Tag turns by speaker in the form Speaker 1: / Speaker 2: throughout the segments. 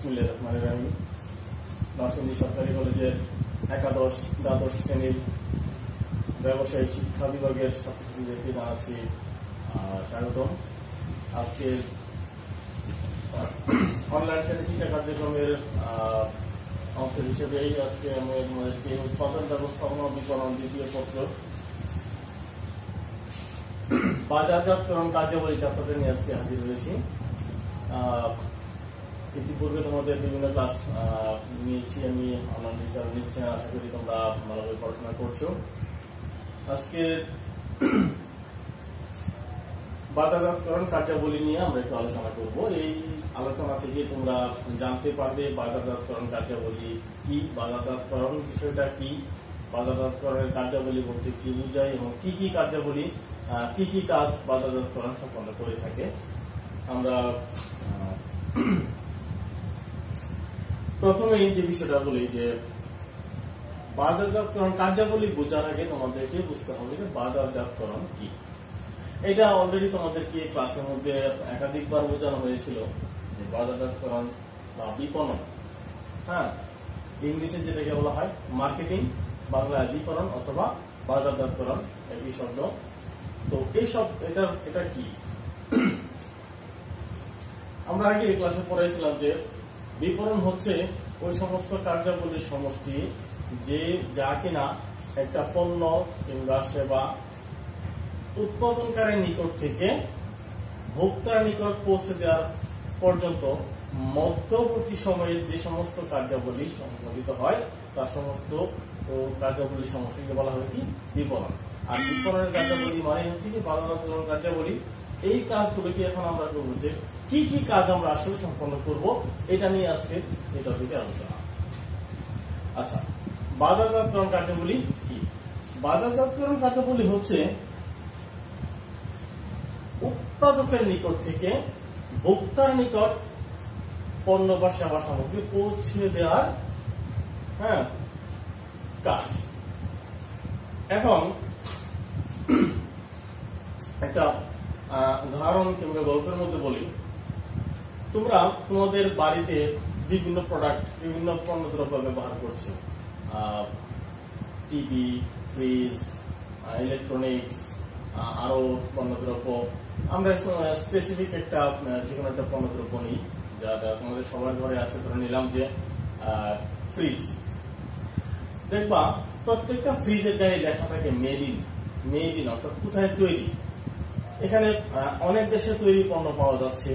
Speaker 1: বিসমিল্লাহির রহমানির রহিম। নরসিংদী সরকারি কলেজের একাদশ দ্বাদশ শ্রেণীর ব্যবসায়ী শিক্ষা বিভাগের ছাত্রছাত্রীদেরকে জানাচ্ছি স্বাগতম। আজকে অনলাইন শ্রেণী শিক্ষা কার্যক্রমের অংশ হিসেবেই আজকে আমি তোমাদেরকে উৎপাদন ব্যবস্থাপনা বিপণন দ্বিতীয় পত্র বাজারজাতকরণ কার্যাবলী চ্যাপ্টারটা নিয়ে আজকে হাজির হয়েছি। ইতিপূর্বে তোমাদের বিভিন্ন ক্লাস নিয়েছি আমি, অনলাইন টিচার নিচ্ছি, আশা করি তোমরা ভালোভাবে পড়াশোনা করছো। আজকে বাজারজাতকরণ কার্যাবলী নিয়ে আমরা একটু আলোচনা করব। এই আলোচনা থেকে তোমরা জানতে পারবে বাজারজাতকরণ কার্যাবলী কি, বাজারজাতকরণ বিষয়টা কি, বাজারজাতকরণের কার্যাবলী বলতে কি বোঝায় এবং কি কি কার্যাবলী কি কি কাজ বাজারজাতকরণ সম্পন্ন করে থাকে। আমরা প্রথমে যে বিষয়টা বলি যে বাজারজাতকরণ কার্যাবলী বোঝার আগে তোমাদেরকে বুঝতে হবে যে বাজারজাতকরণ কি। এটা অলরেডি তোমাদেরকে ক্লাসের মধ্যে একাধিকবার বোঝানো হয়েছিল যে বাজারজাতকরণ বা বিপণন, হ্যাঁ, ইংলিশে যেটাকে বলা হয় মার্কেটিং, বাংলায় বিপণন অথবা বাজারজাতকরণ একই শব্দ। তো এইসব এটা কি আমরা আগে ক্লাসে পড়াইছিলাম যে বিপণন হচ্ছে ওই সমস্ত কার্যাবলীর সমষ্টি যা কিনা একটা পণ্য কিংবা সেবা উৎপাদনকারীর নিকট থেকে ভোক্তার নিকট পৌঁছে দেওয়ার পর্যন্ত মধ্যবর্তী সময়ে যে সমস্ত কার্যাবলী সংঘটিত হয় তার সমস্ত কার্যাবলীর সমষ্টিকে বলা হয় কি বিপণন। আর বিপণনের কার্যাবলী মানে হচ্ছে কি বাজারজাতকরণ কার্যাবলী। এই কাজগুলোকে এখন আমরা করবো যে কি কি কাজ আমরা আসলে সম্পন্ন করব, এটা নিয়ে আজকে এই টপিকে আলোচনা। আচ্ছা, বাজারজাতকরণ কার্যাবলী কি? বাজারজাতকরণ কার্যাবলী হচ্ছে উৎপাদকের নিকট থেকে ভোক্তার নিকট পণ্য বা সেবা সামগ্রী পৌঁছে দেওয়ার কাজ। এখন একটা উদাহরণ কিংবা গল্পের মধ্যে বলি, তোমরা তোমাদের বাড়িতে বিভিন্ন প্রোডাক্ট, বিভিন্ন পণ্যদ্রব্য ব্যবহার করছো, টিভি, ফ্রিজ, ইলেকট্রনিক্স, আরো পণ্যদ্রব্য। আমরা স্পেসিফিক একটা যে কোনো একটা পণ্যদ্রব্য নিই যা তোমাদের সবার ঘরে আছে, ধরে নিলাম যে ফ্রিজ। দেখবা প্রত্যেকটা ফ্রিজের গায়ে লেখা থাকে মেড ইন, অর্থাৎ কোথায় তৈরি। এখানে অনেক দেশে তৈরি পণ্য পাওয়া যাচ্ছে,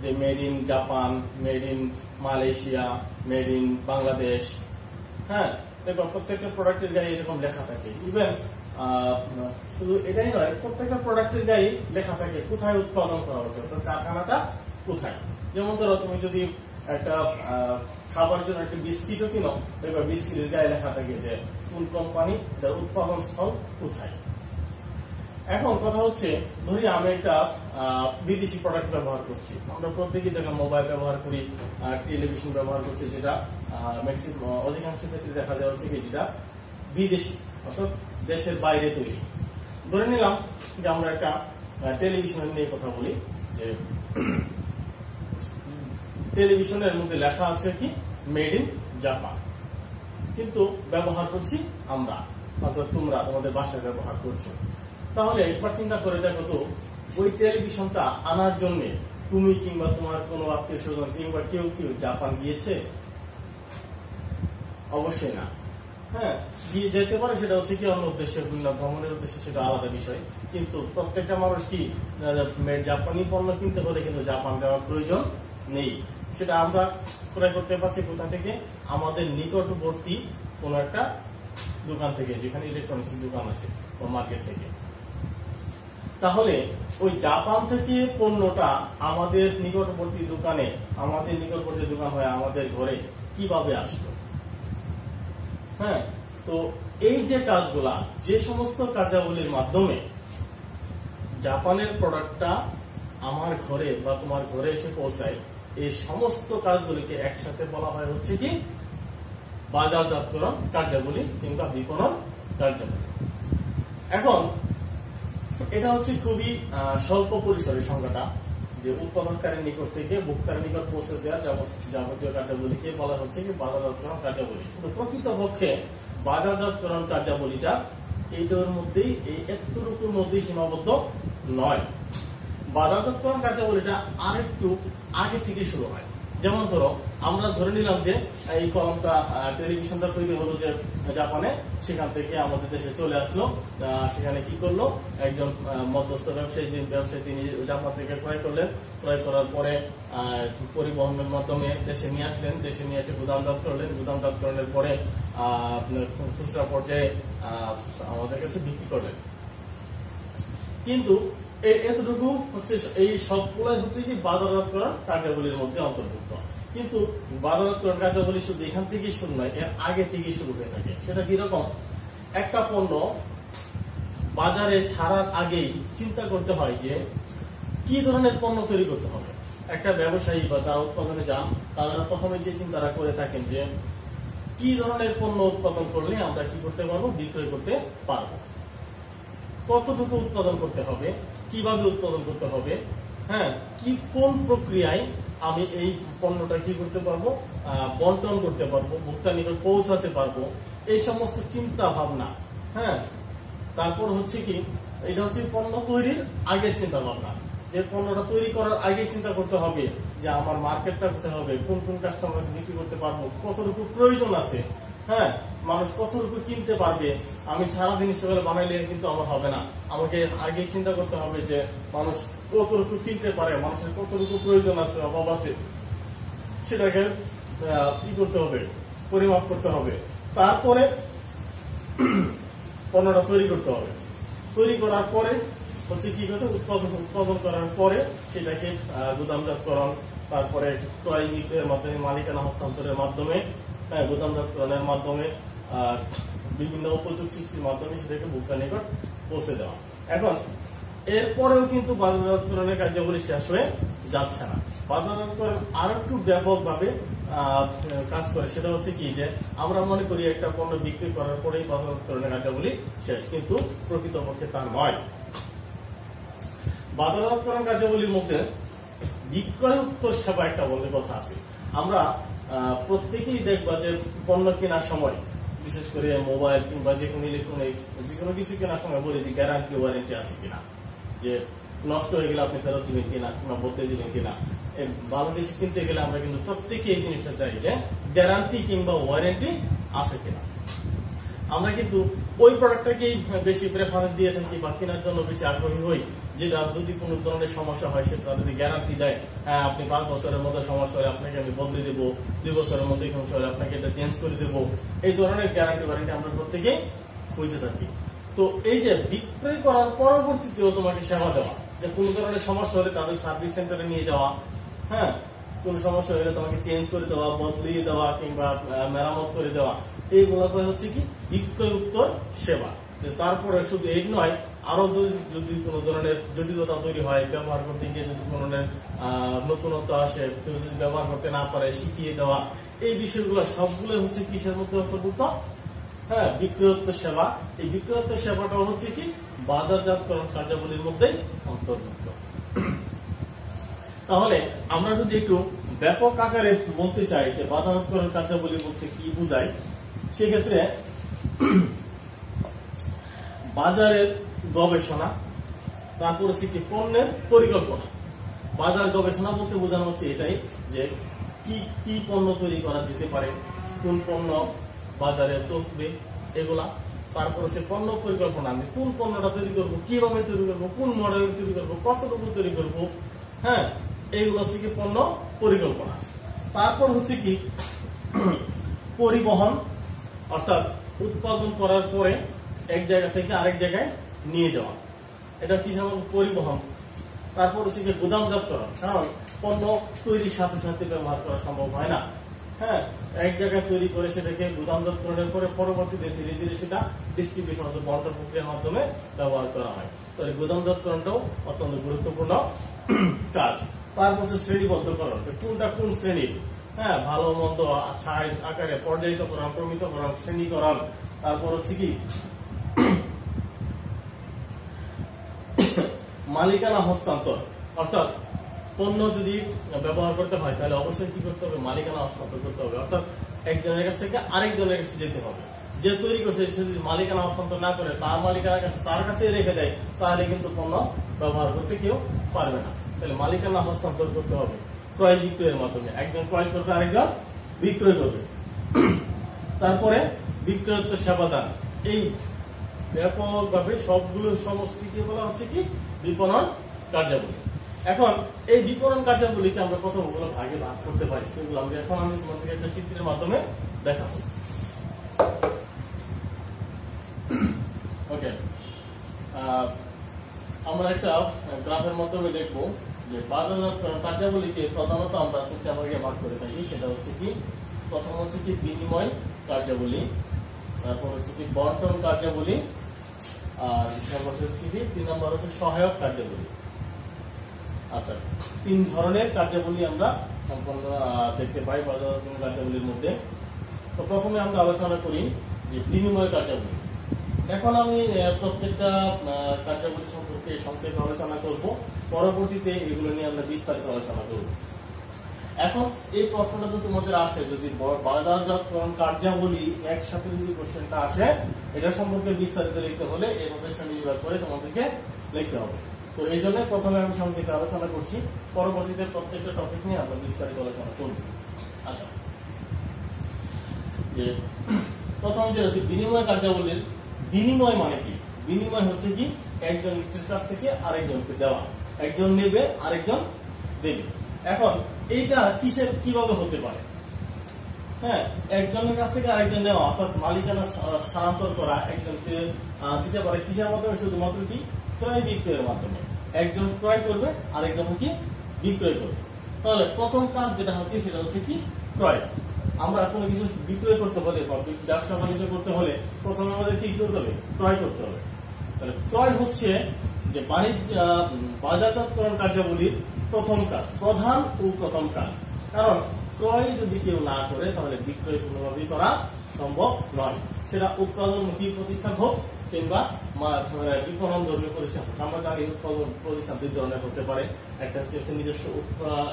Speaker 1: যে made in Japan, made in Malaysia, made in Bangladesh. হ্যাঁ, দেখো প্রত্যেকটা প্রোডাক্টের গায়ে এরকম লেখা থাকে। ইভেন শুধু এটাই নয়, প্রত্যেকটা প্রোডাক্টের গায়ে লেখা থাকে কোথায় উৎপাদন করা হচ্ছে, অর্থাৎ কারখানাটা কোথায়। যেমন ধরো তুমি যদি একটা খাবার জন্য একটা বিস্কিটও কিনো, দেখবে বিস্কিটের গায়ে লেখা থাকে যে কোন কোম্পানি, তার উৎপাদন স্থল কোথায়। এখন কথা হচ্ছে, ধরি আমি একটা বিদেশি প্রোডাক্ট ব্যবহার করছি। আমরা প্রত্যেকেই দেখলাম মোবাইল ব্যবহার করি, টেলিভিশন ব্যবহার করছি, যেটা অধিকাংশ ক্ষেত্রে দেখা যায় হচ্ছে কি যেটা বিদেশি, অর্থাৎ দেশের বাইরে তৈরি। ধরে নিলাম যে আমরা একটা টেলিভিশনের নিয়ে কথা বলি, যে টেলিভিশনের মধ্যে লেখা আছে কি মেড ইন জাপান, কিন্তু ব্যবহার করছি আমরা, অর্থাৎ তোমরা তোমাদের বাসায় ব্যবহার করছো। তাহলে একবার চিন্তা করে দেখো তো, ওই টেলিভিশনটা আনার জন্য তুমি কিংবা তোমার কোনো আত্মীয় স্বজন কিংবা কেউ জাপান গিয়েছে? অবশ্যই না। হ্যাঁ, গিয়ে যেতে পারে, সেটা হচ্ছে কি অন্য উদ্দেশ্যে, ভ্রমণের উদ্দেশ্যে, সেটা আলাদা বিষয়। কিন্তু প্রত্যেকটা মানুষ কি জাপানি পণ্য কিনতে হলে কিন্তু জাপান যাওয়ার প্রয়োজন নেই। সেটা আমরা ক্রয় করতে পারছি কোথা থেকে? আমাদের নিকটবর্তী কোন একটা দোকান থেকে, যেখানে ইলেকট্রনিক্স দোকান আছে বা মার্কেট থেকে। তাহলে ওই জাপান থেকে পণ্যটা আমাদের নিকটবর্তী দোকানে, আমাদের নিকটবর্তী দোকান হয়ে আমাদের ঘরে কিভাবে আসলো? হ্যাঁ, তো এই যে কাজগুলা, যে সমস্ত কার্যাবলীর মাধ্যমে জাপানের প্রোডাক্টটা আমার ঘরে বা তোমার ঘরে এসে পৌঁছায়, এই সমস্ত কাজগুলিকে একসাথে বলা হয় হচ্ছে কি বাজারজাতকরণ কার্যাবলী কিংবা বিপণন কার্যাবলী। এখন এটা হচ্ছে খুবই স্বল্প পরিসরের সংখ্যাটা, যে উৎপাদনকারীর নিকট থেকে ভোক্তার নিকট পৌঁছে দেওয়ার যাবতীয় কার্যাবলীকে বলা হচ্ছে কি বাজারজাতকরণ কার্যাবলী। কিন্তু প্রকৃতপক্ষে বাজারজাতকরণ কার্যাবলীটা এইটার মধ্যেই এই এতটুকুর মধ্যেই সীমাবদ্ধ নয়। বাজারজাতকরণ কার্যাবলীটা আরেকটু আগে থেকে শুরু হয়। যেমন ধরো আমরা ধরে নিলাম যে এই কলমটা টেলিভিশনটা তৈরি হলো যে জাপানে, সেখান থেকে আমাদের দেশে চলে আসলো। সেখানে কি করলো, একজন মধ্যস্থ ব্যবসায়ী তিনি জাপান থেকে ক্রয় করলেন। ক্রয় করার পরে পরিবহনের মাধ্যমে দেশে নিয়ে আসলেন। দেশে নিয়ে এসে গুদামজাত করলেন। গুদামজাতকরণের পরে খুচরা পর্যায়ে আমাদের কাছে বিক্রি করলেন। কিন্তু এতটুকু হচ্ছে এই সবগুলাই হচ্ছে কি বাজারজাতকরণ কার্যাবলীর মধ্যে অন্তর্ভুক্ত। কিন্তু বাজারজাতকরণ কার্যাবলী শুধু এখান থেকেই শুরু নয়, এর আগে থেকেই শুরু হয়ে থাকে। সেটা কিরকম, একটা পণ্য বাজারে ছাড়ার আগেই চিন্তা করতে হয় যে কি ধরনের পণ্য তৈরি করতে হবে। একটা ব্যবসায়ী বা যারা উৎপাদনে যান তারা প্রথমে যে চিন্তাটা করে থাকেন যে কি ধরনের পণ্য উৎপাদন করলে আমরা কি করতে পারবো, বিক্রয় করতে পারবো, কতটুকু উৎপাদন করতে হবে, কিভাবে উৎপাদন করতে হবে, হ্যাঁ, কি কোন প্রক্রিয়ায় আমি এই পণ্যটা কি করতে পারবো, বন্টন করতে পারবো, ভোক্তার নিকট পৌঁছাতে পারবো, এই সমস্ত চিন্তা ভাবনা। হ্যাঁ, তারপর হচ্ছে কি, এটা হচ্ছে পণ্য তৈরির আগের চিন্তা ভাবনা। যে পণ্যটা তৈরি করার আগে চিন্তা করতে হবে যে আমার মার্কেটটা কোথায় হবে, কোন কোন কাস্টমার বিক্রি করতে পারবো, কতটুকু প্রয়োজন আছে, হ্যাঁ, মানুষ কতটুকু কিনতে পারবে। আমি সারাদিন সেগুলো বানাইলে কিন্তু আমার হবে না। আমাকে আগে চিন্তা করতে হবে যে মানুষ কতটুকু কিনতে পারে, মানুষের কতটুকু প্রয়োজন আছে, অভাব আছে, সেটাকে কি করতে হবে, পরিমাপ করতে হবে। তারপরে পণ্যটা তৈরি করতে হবে। তৈরি করার পরে হচ্ছে কি করতে, উৎপাদন করার পরে সেটাকে গুদামজাতকরণ, তারপরে ক্রয় বিক্রয়ের মাধ্যমে, মালিকানা হস্তান্তরের মাধ্যমে, গুদামজাতকরণের মাধ্যমে, বিভিন্ন উপযোগ সৃষ্টির মাধ্যমে সেটাকে ভোক্তার নিকট পৌঁছে দেওয়া। এখন এরপরেও কিন্তু বাজারজাতকরণের কার্যাবলী শেষ হয়ে যাচ্ছে না। বাজারজাতকরণ আরো একটু ব্যাপকভাবে কাজ করে। সেটা হচ্ছে কি যে আমরা মনে করি একটা পণ্য বিক্রি করার পরেই বাজারজাতকরণের কার্যাবলী শেষ, কিন্তু প্রকৃতপক্ষে তা নয়। বাজারজাতকরণ কার্যাবলীর মধ্যে বিক্রয় উত্তর সেবা একটা বলতে কথা আছে। আমরা প্রত্যেকেই দেখবা যে পণ্য কেনার সময়, বিশেষ করে মোবাইল কিংবা যে কোনো ইলেকট্রনিক্স যে কোনো কিছু কেনার সময় বলি যে গ্যারান্টি ওয়ারেন্টি আছে কিনা, যে নষ্ট হয়ে গেলে আপনি ফেরত দিবেন কিনা কিংবা বদলে দিবেন কিনা। ভালো কিছু কিনতে গেলে আমরা কিন্তু প্রত্যেকে এই জিনিসটা চাই যে গ্যারান্টি কিংবা ওয়ারেন্টি আছে কিনা। আমরা কিন্তু ওই প্রোডাক্টটাকেই বেশি প্রেফারেন্স দিয়ে থাকি বা কেনার জন্য বেশি আগ্রহী হই, যেটা যদি কোনো ধরনের সমস্যা হয় সেটা যদি গ্যারান্টি দেয়, হ্যাঁ আপনি 5 বছরের মধ্যে সমস্যা হলে আপনাকে আমি বদলে দেবো, 2 বছরের মধ্যে সমস্যা হলে আপনাকে এটা চেঞ্জ করে দেবো, এই ধরনের গ্যারান্টি ওয়ারেন্টি আমরা প্রত্যেকেই খুঁজে থাকি। তো এই যে বিক্রয় করার পরবর্তীতেও তোমাকে সেবা দেওয়া, যে কোনো ধরনের সমস্যা হলে তাদের সার্ভিস সেন্টারে নিয়ে যাওয়া, হ্যাঁ, কোন সমস্যা হলে তোমাকে চেঞ্জ করে দেওয়া, বদলিয়ে দেওয়া কিংবা মেরামত করে দেওয়া, এইগুলো হচ্ছে কি বিক্রয় উত্তর সেবা। তারপরে শুধু এই নয়, আরো যদি কোনো ধরনের জটিলতা তৈরি হয়, ব্যবহার করতে গিয়ে যদি কোনো ধরনের নতুনত্ব আসে, কেউ যদি ব্যবহার করতে না পারে শিখিয়ে দেওয়া, এই বিষয়গুলো সবগুলো হচ্ছে কিসের মধ্যে অন্তর্ভুক্ত, হ্যাঁ, বিক্রয়োত্তর সেবা। এই বিক্রয়োত্তর সেবাটাও হচ্ছে কি বাজারজাতকরণ কার্যাবলীর মধ্যেই অন্তর্ভুক্ত। তাহলে আমরা যদি একটু ব্যাপক আকারে বলতে চাই যে বাজারজাতকরণ কার্যাবলী বলতে কি বোঝায়, সেক্ষেত্রে বাজারের গবেষণা, তারপর হচ্ছে কি পণ্যের পরিকল্পনা। বাজার গবেষণা বলতে বোঝানো হচ্ছে এটাই যে কি কি পণ্য তৈরি করা যেতে পারে, কোন পণ্য বাজারে চলবে, এগুলা। তারপর হচ্ছে পণ্য পরিকল্পনা, আমি কোন পণ্যটা তৈরি করবো, কিভাবে তৈরি করবো, কোন মডেল তৈরি করবো, কতটুকু তৈরি করবো, হ্যাঁ, এইগুলো হচ্ছে কি পণ্য পরিকল্পনা। তারপর হচ্ছে কি পরিবহন, অর্থাৎ উৎপাদন করার পরে এক জায়গা থেকে আরেক জায়গায় নিয়ে যাওয়া, এটা কি যেমন পরিবহন। তারপর হচ্ছে কি গুদামজাতকরণ, কারণ পণ্য তৈরির সাথে সাথে ব্যবহার করা সম্ভব হয় না, হ্যাঁ, এক জায়গায় তৈরি করে সেটাকে গুদামজাতকরণের পরে পরবর্তীতে ধীরে ধীরে সেটা ডিস্ট্রিবিউশন অর্থাৎ বন্টন প্রক্রিয়ার মাধ্যমে ব্যবহার করা হয়। তো এই গুদামজাতকরণটাও অত্যন্ত গুরুত্বপূর্ণ কাজ। তারপর হচ্ছে শ্রেণীবদ্ধকরণ, কোনটা কোন শ্রেণীর, হ্যাঁ, ভালো মন্দ সাইজ আকারে পর্যায়িতকরণ, ক্রমিতকরণ, শ্রেণীকরণ। তারপর হচ্ছে কি মালিকানা হস্তান্তর, অর্থাৎ পণ্য যদি ব্যবহার করতে হয় তাহলে অবশ্যই কি করতে হবে, মালিকানা হস্তান্তর করতে হবে, অর্থাৎ একজনের কাছ থেকে আরেকজনের কাছে যেতে হবে। যে তৈরি করছে সে যদি মালিকানা হস্তান্তর না করে তার মালিকানার কাছে তার কাছে রেখে দেয় তাহলে কিন্তু পণ্য ব্যবহার করতে কেউ পারবে না। তাহলে মালিকানা হস্তান্তর করতে হবে ক্রয় বিক্রয়ের মাধ্যমে, একজন ক্রয় করবে আরেকজন বিক্রয় করবে। তারপরে বিক্রয়োত্তর সেবা দান, এই ব্যাপকভাবে সবগুলো সমষ্টিকে বলা হচ্ছে কি বিপণন কার্যাবলী। এখন এই বিপণন কার্যাবলীকে আমরা কতগুলো ভাগে ভাগ করতে পারি সেগুলো আমি তোমাদেরকে একটা চিত্রের মাধ্যমে দেখাবো। ওকে, আমরা একটা গ্রাফের মাধ্যমে দেখবো যে বাজারজাতকরণ কার্যাবলীকে প্রধানত আমরা তিনটা ভাগে ভাগ করে থাকি। সেটা হচ্ছে কি, প্রথম হচ্ছে কি বিনিময় কার্যাবলী, তারপর হচ্ছে কি বন্টন কার্যাবলী, আর হচ্ছে কি 3 নম্বর হচ্ছে সহায়ক কার্যাবলী। আচ্ছা, 3 ধরনের কার্যাবলী আমরা সম্পন্ন দেখতে পাই বাজারজাতকরণ কার্যাবলীর মধ্যে। তো প্রথমে আমরা আলোচনা করি যে বিনিময় কার্যাবলী। এখন আমি প্রত্যেকটা কার্যাবলী সম্পর্কে সংক্ষেপে আলোচনা করব, পরবর্তীতে এগুলো নিয়ে আমরা বিস্তারিত আলোচনা করব। এখন এই প্রশ্নটা তো তোমাদের আসে, যদি বাজারজাতকরণ কার্যাবলী একসাথে যদি কোশ্চেনটা আসে, এটা সম্পর্কে বিস্তারিত লিখতে হলে এইভাবে শ্রেণীবিভাগ করে তোমাদেরকে লিখতে হবে। তো এই জন্য প্রথমে আমি সংক্ষেপে আলোচনা করছি, পরবর্তীতে প্রত্যেকটা টপিক নিয়ে আমরা বিস্তারিত আলোচনা করব। আচ্ছা, যে প্রথম যে হচ্ছে বিনিময় কার্যাবলীর, বিনিময় মানে কি? বিনিময় হচ্ছে কি একজন ব্যক্তির কাছ থেকে আরেকজনকে দেওয়া, একজন নেবে আরেকজন দেবে। এখন এইটা কিভাবে হতে পারে? হ্যাঁ, একজনের কাছ থেকে আরেকজন নেওয়া অর্থাৎ মালিকানা স্থানান্তর করা একজনকে দিতে পারে কিসের মাধ্যমে? শুধুমাত্র কি ক্রয় বিক্রয়ের মাধ্যমে। একজন ক্রয় করবে আরেকজন কি বিক্রয় করবে। তাহলে প্রথম কাজ যেটা হচ্ছে সেটা হচ্ছে কি ক্রয়। আমরা কোনো কিছু বিক্রয় করতে হলে বা ব্যবসা বাণিজ্য করতে হলে প্রথমে আমাদের কি করতে হবে? ক্রয় করতে হবে। তাহলে ক্রয় হচ্ছে যে বাজারজাতকরণ কার্যাবলীর প্রথম কাজ, প্রধান ও প্রথম কাজ। কারণ ক্রয় যদি কেউ না করে তাহলে বিক্রয় কোনোভাবেই করা সম্ভব নয়। সেটা উৎপাদনমুখী প্রতিষ্ঠান হোক কিংবা বিপণন ধর্মীয় প্রতিষ্ঠান হোক। আমরা জানি উৎপাদন প্রতিষ্ঠান 2 ধরনের হতে পারে, একটা হচ্ছে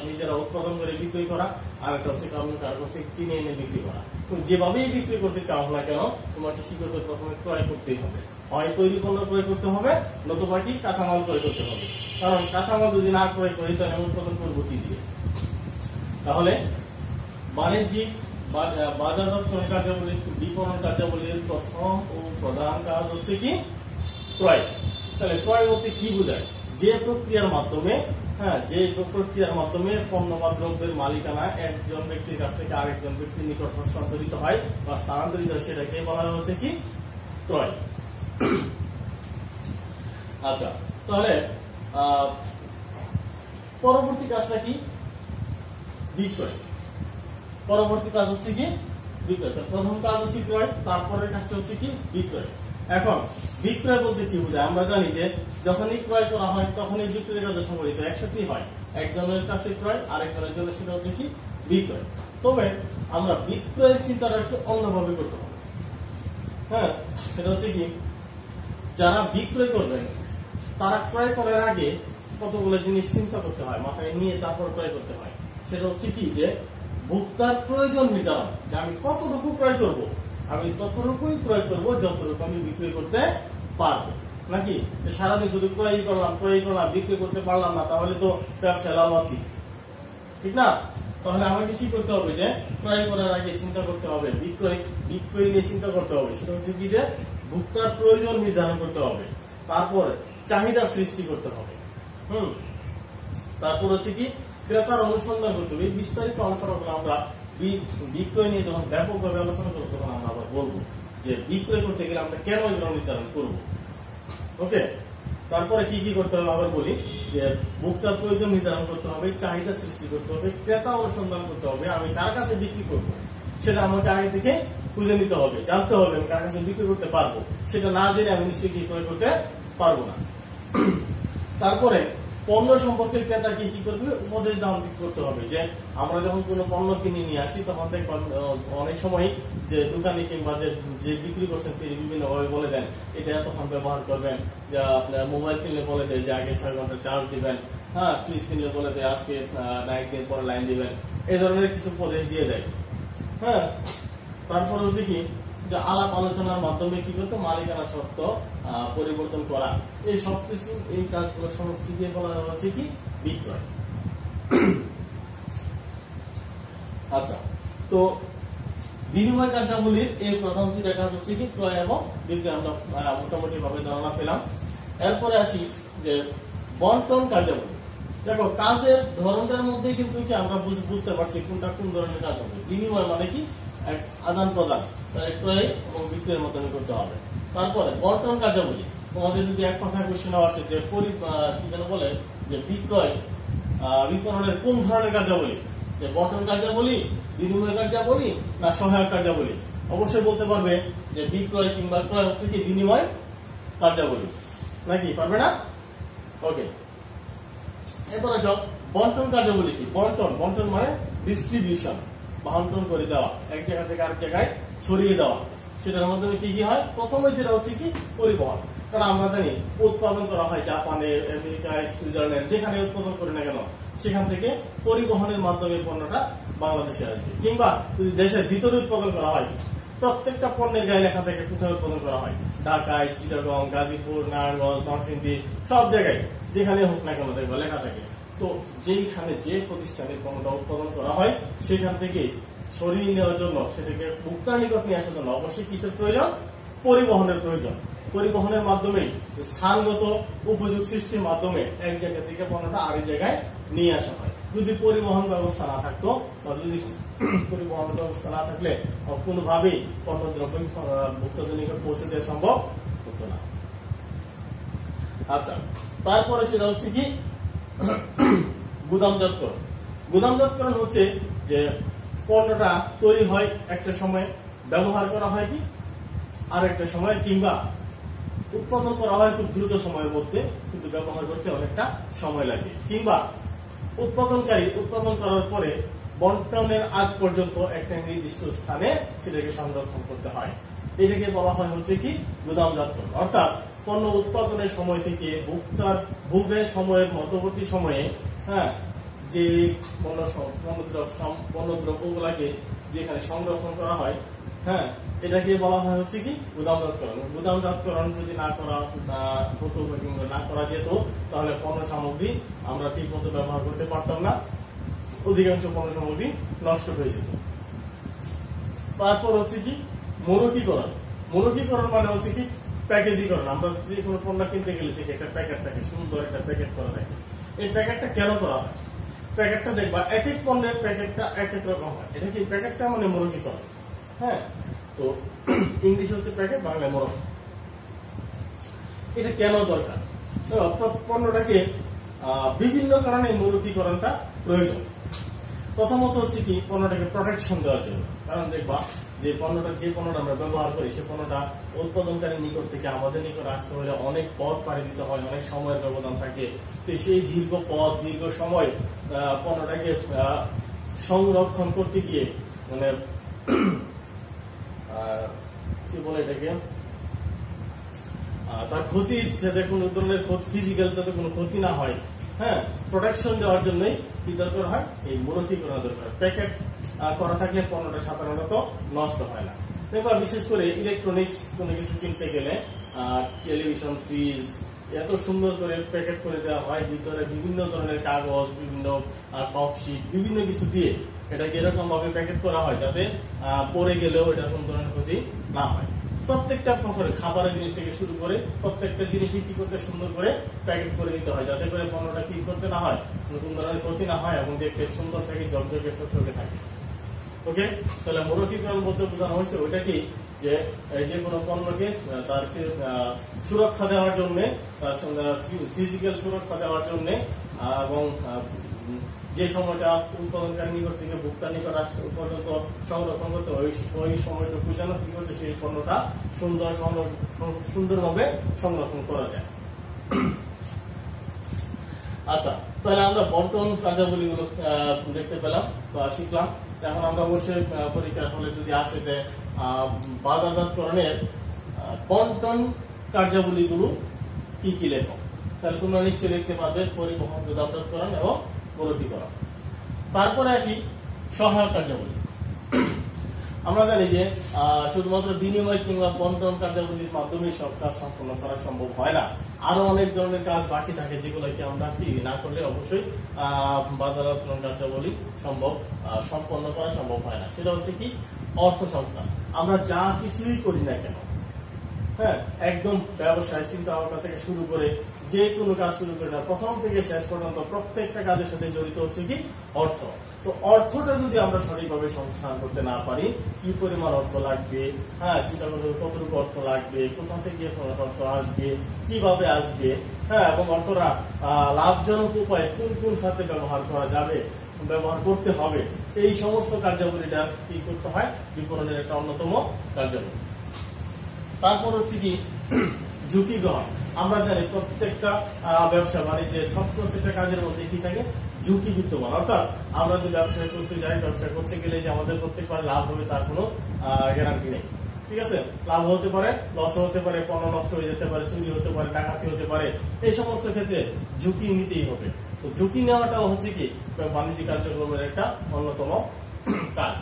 Speaker 1: নিজেরা উৎপাদন করে বিক্রি করা, আর একটা হচ্ছে কারো কাছ থেকে কিনে এনে বিক্রি করা। তুমি যেভাবেই বিক্রি করতে চাও না কেন তোমাকে কি করতে প্রথমে ক্রয় করতেই হবে। হয় তৈরি পণ্য ক্রয় করতে হবে, নতুবা কি কাঁচামাল ক্রয় করতে হবে। কারণ কাঁচামাল যদি না ক্রয় করি তাহলে উৎপাদন করবো কি দিয়ে? তাহলে বাণিজ্যিক বাজারজাতকরণ কার্যাবলী, বিপণন কার্যাবলীর প্রথম ও প্রধান কাজ হচ্ছে কি ক্রয়। তাহলে ক্রয় বলতে কি বোঝায়? যে প্রক্রিয়ার মাধ্যমে পণ্য বা দ্রব্যের মালিকানা একজন ব্যক্তির কাছ থেকে আরেকজন ব্যক্তির নিকট হস্তান্তরিত হয় বা স্থানান্তরিত হয়, সেটাকে বলা হচ্ছে কি ক্রয়। আচ্ছা, তাহলে পরবর্তী কাজটা কি? বিক্রয়। পরবর্তী কাজ হচ্ছে কি বিক্রয়। প্রথম কাজ হচ্ছে ক্রয়, তারপরের কাজটা হচ্ছে কি বিক্রয়। এখন বিক্রয় বলতে কি বোঝায়? আমরা জানি যে যখনই ক্রয় করা হয় তখনই বিক্রয়ের কাজ সংগঠিত একসাথেই হয়। একজনের কাছে ক্রয়, আরেকজনের জন্য সেটা হচ্ছে কি বিক্রয়। তবে আমরা বিক্রয়ের চিন্তাটা একটু অন্যভাবে করতে হবে। হ্যাঁ, সেটা হচ্ছে কি যারা বিক্রয় করবেন তারা ক্রয় করার আগে কতগুলো জিনিস চিন্তা করতে হয়, মাথায় নিয়ে তারপর ক্রয় করতে হয়। সেটা হচ্ছে কি যে ভোক্তার প্রয়োজন নির্ধারণ, যে আমি কতটুকু ক্রয় করব, আমি ততটুকুই ক্রয় করব যতটুকু আমি বিক্রি করতে পারবো। নাকি সারাদিন শুধু ক্রয় করলাম বিক্রি করতে পারলাম না, তাহলে তো ব্যবসায় লাভার্থী, ঠিক না? তাহলে আমাকে কি করতে হবে? যে ক্রয় করার আগে চিন্তা করতে হবে, বিক্রয় নিয়ে চিন্তা করতে হবে। সেটা হচ্ছে কি যে ভোক্তার প্রয়োজন নির্ধারণ করতে হবে, তারপর চাহিদা সৃষ্টি করতে হবে। তারপর হচ্ছে কি ক্রেতার অনুসন্ধান করতে হবে। বিস্তারিত আলোচনা করে আমরা বিক্রয় নিয়ে যখন ব্যাপকভাবে আলোচনা করবো তখন আমরা আবার বলবো যে বিক্রয় করতে গেলে আমরা কেন এগুলো নির্ধারণ করবো। ওকে, তারপরে কি কি করতে হবে আবার বলি, যে ভোক্তার প্রয়োজন নির্ধারণ করতে হবে, চাহিদা সৃষ্টি করতে হবে, ক্রেতা অনুসন্ধান করতে হবে। আমি কার কাছে বিক্রি করবো সেটা আমাকে আগে থেকে খুঁজে নিতে হবে, জানতে হবে আমি কার কাছে বিক্রি করতে পারবো। সেটা না জেনে আমি নিশ্চয়ই কি ক্রয় করতে পারবো না। তারপরে পণ্য সম্পর্কে ক্রেতাকে কি করতে হবে? উপদেশ দেওয়া করতে হবে। যে আমরা যখন কোনো পণ্য কিনে নিয়ে আসি তখন দেখবেন অনেক সময় যে দোকানে কিংবা যে বিক্রি করছেন তিনি বিভিন্ন ভাবে বলে দেন এটা এতক্ষণ ব্যবহার করবেন, যে আপনার মোবাইল কিনলে বলে দেয় যে আগে 6 ঘন্টা চার্জ দিবেন, হ্যাঁ ফ্রিজ কিনলে বলে দেয় আজকে না একদিন পরে লাইন দিবেন, এই ধরনের কিছু উপদেশ দিয়ে দেয়। হ্যাঁ, তারপরে হচ্ছে কি যে আলাপ আলোচনার মাধ্যমে কি করতে মালিকানা সত্ত্ব পরিবর্তন করা, এই সবকিছু এই কাজগুলো সমষ্টিকে বলা হচ্ছে কি বিক্রয়। আচ্ছা, তো বিনিময় কার্যাবলীর এই প্রথম দুইটা কাজ হচ্ছে কি ক্রয় এবং বিক্রয়, আমরা মোটামুটি ভাবে ধারণা পেলাম। এরপরে আসি যে বন্টন কার্যাবলী। দেখো কাজের ধরনটার মধ্যে কিন্তু কি আমরা বুঝতে পারছি কোনটা কোন ধরনের কাজ হবে। বিনিময় মানে কি এক আদান প্রদান, ক্রয় এবং বিক্রয়ের মতন করতে হবে। তারপরে বন্টন কার্যাবলী, তোমাদের যদি এক কথা কোশ্চেন আসে যে কি যেন বলে যে বিক্রয় বিপণনের কোন ধরনের কার্যাবলী, যে বন্টন কার্যাবলী, বিনিময় কার্যাবলী না সহায়ক কার্যাবলী, অবশ্যই বলতে পারবে যে বিক্রয় কিংবা ক্রয় হচ্ছে কি বিনিময় কার্যাবলী, নাকি পারবে না? ওকে, এরপরে সব বন্টন কার্যাবলী কি? বন্টন মানে ডিস্ট্রিবিউশন, বন্টন করে দেওয়া, এক জায়গা থেকে আরেক জায়গায় ছড়িয়ে দেওয়া। সেটার মাধ্যমে কি কি হয়? প্রথমে যেটা হচ্ছে কি পরিবহন। কারণ আমরা জানি উৎপাদন করা হয় জাপানে, আমেরিকায়, সুইজারল্যান্ড, যেখানে উৎপাদন করি না কেন সেখান থেকে পরিবহনের মাধ্যমে পণ্যটা বাংলাদেশে আসবে। কিংবা যদি দেশের ভিতরে উৎপাদন করা হয়, প্রত্যেকটা পণ্যের গায়ে লেখা থাকে কোথায় উৎপাদন করা হয়, ঢাকায়, চিটাগং, গাজীপুর, নারায়ণগঞ্জ, নরসিংদী, সব জায়গায় যেখানে হোক না কেন দেখবা লেখা থাকে। তো যেখানে যে প্রতিষ্ঠানে পণ্যটা উৎপাদন করা হয় সেখান থেকে সরিয়ে নেওয়ার জন্য, সেটাকে ভোক্তার নিকট নিয়ে আসার জন্য অবশ্যই কিসের প্রয়োজন? পরিবহনের প্রয়োজন। পরিবহনের মাধ্যমে স্থানগত উপযোগ সৃষ্টির মাধ্যমে এক জায়গা থেকে পণ্যটা আরেক জায়গায় নিয়ে আসা হয়। যদি পরিবহন ব্যবস্থা না থাকতো বা যদি পরিবহন ব্যবস্থা না থাকলে কোনোভাবেই পণ্যদ্রব্য ভোক্তাদের নিকট পৌঁছে দেওয়া সম্ভব হতো না। আচ্ছা, তারপরে সেটা হচ্ছে কি গুদামজাতকরণ। গুদামজাতকরণ হচ্ছে যে পণ্যটা তৈরি হয় একটা সময়, ব্যবহার করা হয় কি আর একটা সময়, কিংবা উৎপাদন করা হয় খুব দ্রুত সময়ের মধ্যে, কিন্তু ব্যবহার করতে অনেকটা সময় লাগে। কিংবা উৎপাদনকারী উৎপাদন করার পরে বন্টনের আগ পর্যন্ত একটা নির্দিষ্ট স্থানে সেটাকে সংরক্ষণ করতে হয়। এটাকে বলা হয় হচ্ছে কি গুদামজাতকরণ। অর্থাৎ পণ্য উৎপাদনের সময় থেকে ভোক্তার ভোগের সময়ের মধ্যবর্তী সময়ে, হ্যাঁ, যে পণ্যদ্রব্যগুলাকে যেখানে সংরক্ষণ করা হয়, হ্যাঁ, এটাকে বলা হয় হচ্ছে কি গুদামজাতকরণ। গুদামজাতকরণ যদি না করা হতো কিংবা না করা যেত তাহলে পণ্য সামগ্রী আমরা ঠিক মতো ব্যবহার করতে পারতাম না, অধিকাংশ পণ্য সামগ্রী নষ্ট হয়ে যেত। তারপর হচ্ছে কি মোড়কীকরণ। মোড়কীকরণ মানে হচ্ছে কি প্যাকেজিকরণ। আমরা যে কোনো পণ্য কিনতে গেলে ঠিক একটা প্যাকেট থাকে, সুন্দর একটা প্যাকেট করা থাকে। এই প্যাকেটটা কেন করা হয়? প্যাকেটটা দেখবা এক এক পণ্যের প্যাকেটটা এক এক রকম হয়। এটা কি প্যাকেটটা মানে মোড়কীকরণ। হ্যাঁ, তো ইংলিশ হচ্ছে প্যাকেট, বাংলায় মোড়ক। এটা কেন দরকার? পণ্যটাকে বিভিন্ন কারণে মোড়কীকরণটা প্রয়োজন। প্রথমত হচ্ছে কি পণ্যটাকে প্রোটেকশন দেওয়ার জন্য। কারণ দেখবা যে পণ্যটা আমরা ব্যবহার করি সে পণ্যটা উৎপাদনকারীর নিকট থেকে আমাদের নিকট আসতে হলে অনেক পথ পাড়ি দিতে হয়, অনেক সময়ের ব্যবধান থাকে। তো সেই দীর্ঘ পথ, দীর্ঘ সময় পণ্যটাকে সংরক্ষণ করতে গিয়ে মানে কি বলে এটাকে, তার ক্ষতি যাতে কোনো ধরনের ফিজিক্যাল যাতে কোনো ক্ষতি না হয়, হ্যাঁ, প্রোটেকশন দেওয়ার জন্যই কি দরকার হয়? এই মোড়কীকরণ দরকার। প্যাকেট করা থাকলে পণ্যটা সাধারণত নষ্ট হয় না। দেখবা বিশেষ করে ইলেকট্রনিক্স কোনো কিছু কিনতে গেলে টেলিভিশন, ফ্রিজ এত সুন্দর করে প্যাকেট করে দেওয়া হয়, ভিতরে বিভিন্ন ধরনের কাগজ, বিভিন্ন টপশিট, বিভিন্ন কিছু দিয়ে এটাকে এরকম ভাবে প্যাকেট করা হয় যাতে পরে গেলেও এটা কোন ধরনের ক্ষতি না হয়। প্রত্যেকটা প্রকারের খাবারের জিনিস থেকে শুরু করে প্রত্যেকটা জিনিসই কি করতে সুন্দর করে প্যাকেট করে দিতে হয়, যাতে করে পণ্যটা কি করতে না হয়, কোন ধরনের ক্ষতি না হয় এবং দেখতে সুন্দর থাকে, ঝকঝকে চকচকে থাকে। ওকে, তাহলে মোড়কীকরণ বলতে বোঝানো হয়েছে ওইটা কি যে কোনো পণ্যকে তার সুরক্ষা দেওয়ার জন্য, তার ফিজিক্যাল সুরক্ষা দেওয়ার জন্য এবং যে সময়টা উৎপাদনকারী নিকট থেকে ভোক্তার নিকট পর্যন্ত সংরক্ষণ করতে ওই সময়টুকু যেন কি করতে সেই পণ্যটা সুন্দরভাবে সংরক্ষণ করা যায়। আচ্ছা, তাহলে আমরা বন্টন কার্যাবলীগুলো দেখতে পেলাম বা শিখলাম। এখন আমরা অবশ্যই পরীক্ষার হলে যদি আসে যে বাজারজাতকরণের বন্টন কার্যাবলীগুলো কি কি লেখো। তাহলে তোমরা নিশ্চয়ই লিখতে পারবে পরিবহন, যোগাযোগকরণ এবং গরুটিকরণ। তারপরে আসি সহায়ক কার্যাবলী। আমরা জানি যে শুধুমাত্র বিনিময় কিংবা বন্টন কার্যাবলীর মাধ্যমে সব কাজ সম্পন্ন করা সম্ভব হয় না, আরো অনেক ধরনের কাজ বাকি থাকে যেগুলোকে আমরা কি না করলে অবশ্যই বাজারজাতকরণ কার্যাবলী সম্পন্ন করা সম্ভব হয় না। সেটা হচ্ছে কি অর্থ সংস্থান। আমরা যা কিছুই করি না কেন, হ্যাঁ, একদম ব্যবসায় চিন্তা ভাবনা থেকে শুরু করে যে কোনো কাজ শুরু করে না, প্রথম থেকে শেষ পর্যন্ত প্রত্যেকটা কাজের সাথে জড়িত হচ্ছে কি অর্থ। তো অর্থটা যদি আমরা সঠিকভাবে সংস্থান করতে না পারি, কি পরিমাণ অর্থ লাগবে, হ্যাঁ, চিন্তা করতে হবে কতটুকু অর্থ লাগবে, কোথা থেকে অর্থ আসবে, কিভাবে আসবে, হ্যাঁ, এবং অর্থটা লাভজনক উপায়ে কোন কোন খাতে ব্যবহার করা যাবে, ব্যবহার করতে হবে, এই সমস্ত কার্যাবলীটা কি করতে হয় বিপণনের একটা অন্যতম কার্যাবলী। তারপর হচ্ছে কি ঝুঁকি গ্রহণ। আমরা জানি প্রত্যেকটা ব্যবসা বাণিজ্যে প্রত্যেকটা কাজের মধ্যে কি থাকে ঝুঁকি বিদ্যমান। অর্থাৎ আমরা যদি ব্যবসা করতে যাই, ব্যবসা করতে গেলে যে আমাদের প্রত্যেকবার লাভ হবে তার কোনো গ্যারান্টি নেই। ঠিক আছে, লাভ হতে পারে, লস হতে পারে, পণ্য নষ্ট হয়ে যেতে পারে, চুরি হতে পারে, ডাকাতি হতে পারে, এই সমস্ত ক্ষেত্রে ঝুঁকি নিতেই হবে। তো ঝুঁকি নেওয়াটাও হচ্ছে কি বাণিজ্যিক কার্যক্রমের একটা অন্যতম কাজ।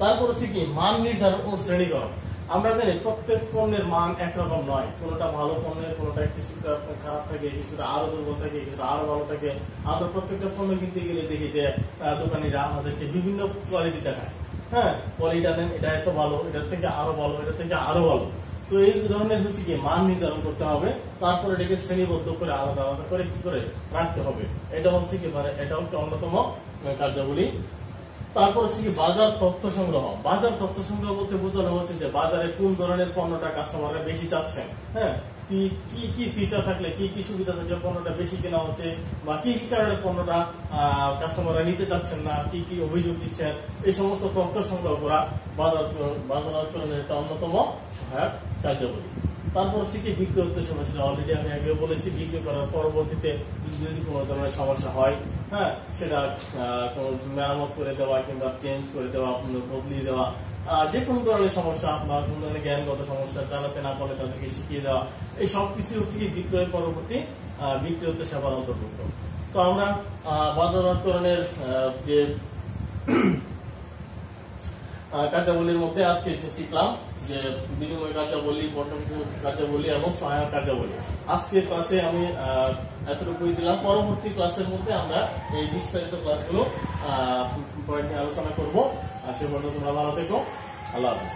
Speaker 1: তারপর হচ্ছে কি মান নির্ধারণ ও শ্রেণীকরণ। আমরা জানি প্রত্যেক পণ্যের মান একরকম নয়, কোনটা ভালো পণ্যের, কোনটা কিছুটা খারাপ থাকে, কিছুটা আরো দুর্বল থাকে, কিছুটা আরো ভালো থাকে। আমরা প্রত্যেকটা পণ্য কিনতে গেলে দেখি যে দোকানিরা আমাদেরকে বিভিন্ন কোয়ালিটি দেখায়, হ্যাঁ, কোয়ালিটি নেন, এটা এত ভালো, এটার থেকে আরো ভালো, এটার থেকে আরো ভালো। তো এই ধরনের হচ্ছে কি মান নির্ধারণ করতে হবে, তারপরে এটাকে শ্রেণীবদ্ধ করে আলাদা আলাদা করে কি করে রাখতে হবে। এটা হচ্ছে কি এটাও একটা অন্যতম কার্যাবলী। তারপর হচ্ছে কি বাজার তথ্য সংগ্রহ। বাজার তথ্য সংগ্রহ বলতে বোঝানো হচ্ছে যে বাজারে কোন ধরনের পণ্যটা কাস্টমাররা বেশি চাচ্ছেন, হ্যাঁ, কি কি কি ফিচার থাকলে, কি কি সুবিধা থাকলে পণ্যটা বেশি কেনা হচ্ছে, বা কি কি কারণে পণ্যটা কাস্টমাররা নিতে চাচ্ছেন না, কি কি অভিযোগ দিচ্ছেন, এই সমস্ত তথ্য সংগ্রহ করা বাজারজাতকরণের একটা অন্যতম সহায়ক কার্যাবলী। তারপর হচ্ছে কি বিক্রয় উদ্দেশ্য, যেটা অলরেডি আমি আগেও বলেছি, বিক্রি করার পরবর্তীতে যদি কোনো ধরনের সমস্যা হয়, হ্যাঁ, সেটা মেরামত করে দেওয়া কিংবা চেঞ্জ করে দেওয়া, বদলিয়ে দেওয়া, যে কোনো ধরনের সমস্যা বা কোন ধরনের জ্ঞানগত সমস্যা চালাতে না পারলে তাদেরকে শিখিয়ে দেওয়া, এই সবকিছু হচ্ছে কি বিক্রয়ের পরবর্তী বিক্রয় হচ্ছে সেবার অন্তর্ভুক্ত। তো আমরা বাজারজাতকরণের যে কার্যাবলীর মধ্যে আজকে শিখলাম যে বিনিময় কার্যাবলী, বন্টন কার্যাবলী এবং সহায়ক কার্যাবলী। আজকের ক্লাসে আমি এতটুকুই দিলাম। পরবর্তী ক্লাসের মধ্যে আমরা এই বিস্তারিত ক্লাসগুলো পয়েন্ট নিয়ে আলোচনা করবো। সে পর্যন্ত তোমরা ভালো থেকো। আল্লাহ হাফেজ।